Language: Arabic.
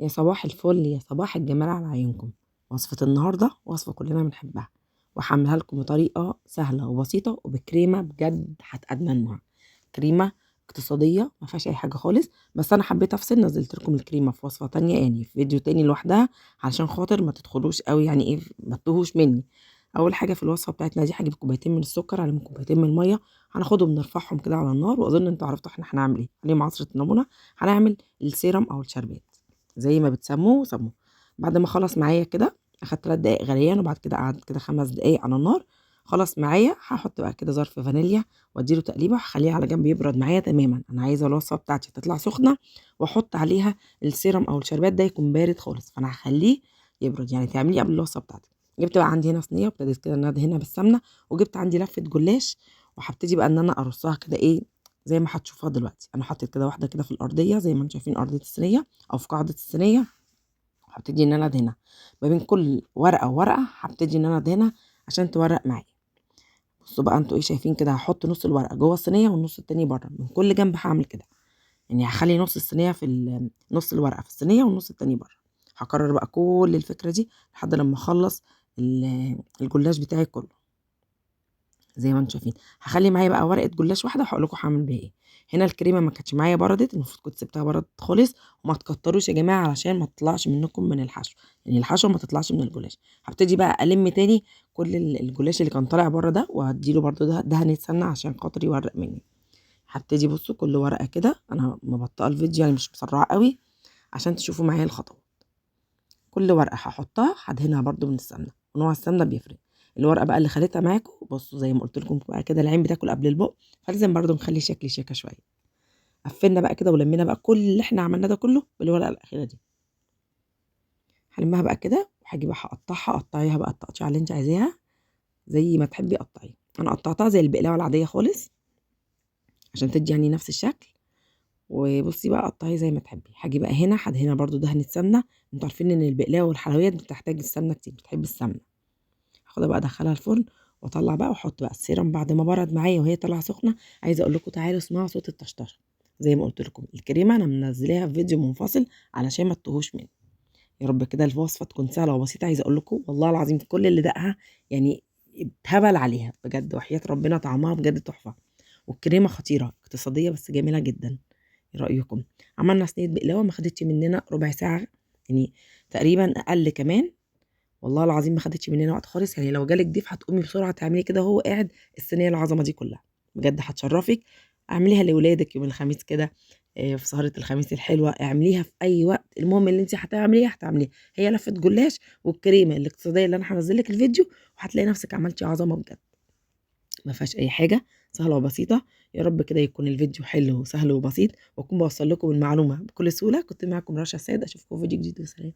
يا صباح الفل يا صباح الجمال على عيونكم. وصفة النهاردة وصفة كلنا بنحبها، وهعملها لكم بطريقة سهلة وبسيطة وبكريمة بجد هتأدمنوها. كريمة اقتصادية ما فيهاش أي حاجة خالص، بس أنا حبيت أفصل نزلت لكم الكريمة في وصفة تانية، يعني في فيديو تاني لوحدها، علشان خاطر ما تدخلوش قوي، يعني إيه، ما تتوهوش مني. أول حاجة في الوصفة بتاعتنا دي هجيب كوبايتين من السكر عليهم كوبايتين من المية، هناخدهم نرفعهم كده على النار، وأظن أنتوا عرفتوا احنا هنعمل إيه. عليهم عصرة ليمونة، هنعمل السيرم أو الشربات زي ما بتسموه سموه. بعد ما خلص معايا كده، اخدت 3 دقايق غليان، وبعد كده قعدت كده 5 دقايق على النار. خلاص معايا، هحط بقى كده ظرف فانيليا واديله تقليبه، هخليه على جنب يبرد معايا تماما. انا عايزه الوصفه بتاعتي تطلع سخنه، واحط عليها السيرم او الشربات ده يكون بارد خالص، فانا هخليه يبرد، يعني تعمليه قبل الوصفه بتاعتك. جبت بقى عندي هنا صينيه، وابتديت كده ان ادهنها بالسمنه، وجبت عندي لفه جلاش، وهبتدي بقى ان انا ارصها كده، ايه، زي ما هتشوفوها دلوقتي. انا حطيت كده واحده كده في الارضيه زي ما انتم شايفين ارضيه الصينيه او في قاعده الصينيه. هبتدي ان انا ادهنها ما بين كل ورقه وورقه، هبتدي ان انا ادهنها عشان تورق معايا. بصوا بقى انتوا ايه شايفين كده، هحط نص الورقه جوه الصينيه والنص التاني بره، من كل جنب هعمل كده. يعني هخلي نص الصينيه في نص الورقه في الصينيه والنص التاني بره. هكرر بقى كل الفكره دي لحد لما اخلص الجلاش بتاعي كله زي ما انتم شايفين. هخلي معايا بقى ورقه جلاش واحده، وهقول لكم هعمل بيها ايه. هنا الكريمه ما كانتش معايا بردت، المفروض كنت سبتها بردت خالص. وما تكتروش يا جماعه علشان ما تطلعش منكم من الحشو، يعني الحشو ما تطلعش من الجلاش. هبتدي بقى الم تاني كل الجلاش اللي كان طالع بره ده، وهديله برده ده دهنه سمنه عشان خاطر يورق مني. هبتدي بصوا كل ورقه كده، انا مبطئه الفيديو يعني مش مسرعه قوي عشان تشوفوا معايا الخطوات. كل ورقه هحطها هدهنها برده من السمنه، ونوع السمنه بيفرق. الورقه بقى اللي خليتها معاكم، بصوا زي ما قلت لكم بقى كده، العين بتاكل قبل البق، فلازم برده نخلي شكل شياكه شويه. قفلنا بقى كده ولمينا بقى كل اللي احنا عملناه ده كله بالورقه الاخيره دي. هلمها بقى كده، وهاجي بقى هقطعها، قطعيها بقى التقطيعه اللي انت عايزاها زي ما تحبي قطعيها. انا قطعتها زي البقلاوه العاديه خالص عشان تدي يعني نفس الشكل. وبصي بقى قطعي زي ما تحبي. هاجي بقى هنا هدهنها برده دهنه سمنه. انتوا عارفين ان البقلاوه والحلويات بتحتاج السمنه كتير، بتحب السمنه. هاخدها بقى ادخلها الفرن، واطلع بقى واحط بقى السيرم بعد ما برد معايا وهي طالعه سخنه. عايزه اقول لكم تعالوا اسمعوا صوت الطشطشه. زي ما قلت لكم الكريمه انا منزلاها في فيديو منفصل علشان ما تتوهوش مني. يا رب كده الوصفه تكون سهله وبسيطه. عايزه اقول لكم والله العظيم كل اللي دقها يعني اتهبل عليها بجد، وحياه ربنا طعمها بجد تحفه. والكريمه خطيره اقتصاديه بس جميله جدا. ايه رايكم؟ عملنا صينيه بقلاوه ما خدتش مننا ربع ساعه، يعني تقريبا اقل كمان. والله العظيم ما خدتش مننا وقت خالص، يعني لو جالك ضيف هتقومي بسرعه تعملي كده وهو قاعد الصينيه العظمه دي كلها. بجد هتشرفك. اعمليها لاولادك يوم الخميس كده، في سهره الخميس الحلوه، اعمليها في اي وقت. المهم اللي انت هتعمليها هي لفه جلاش والكريمه الاقتصاديه اللي انا هنزل لك الفيديو، وهتلاقي نفسك عملتي عظمه بجد. ما فيهاش اي حاجه، سهله وبسيطه. يا رب كده يكون الفيديو حلو وسهل وبسيط، واكون بوصل لكم المعلومه بكل سهوله. كنت معكم رشا السيد، اشوفكم في فيديو جديد وسلام.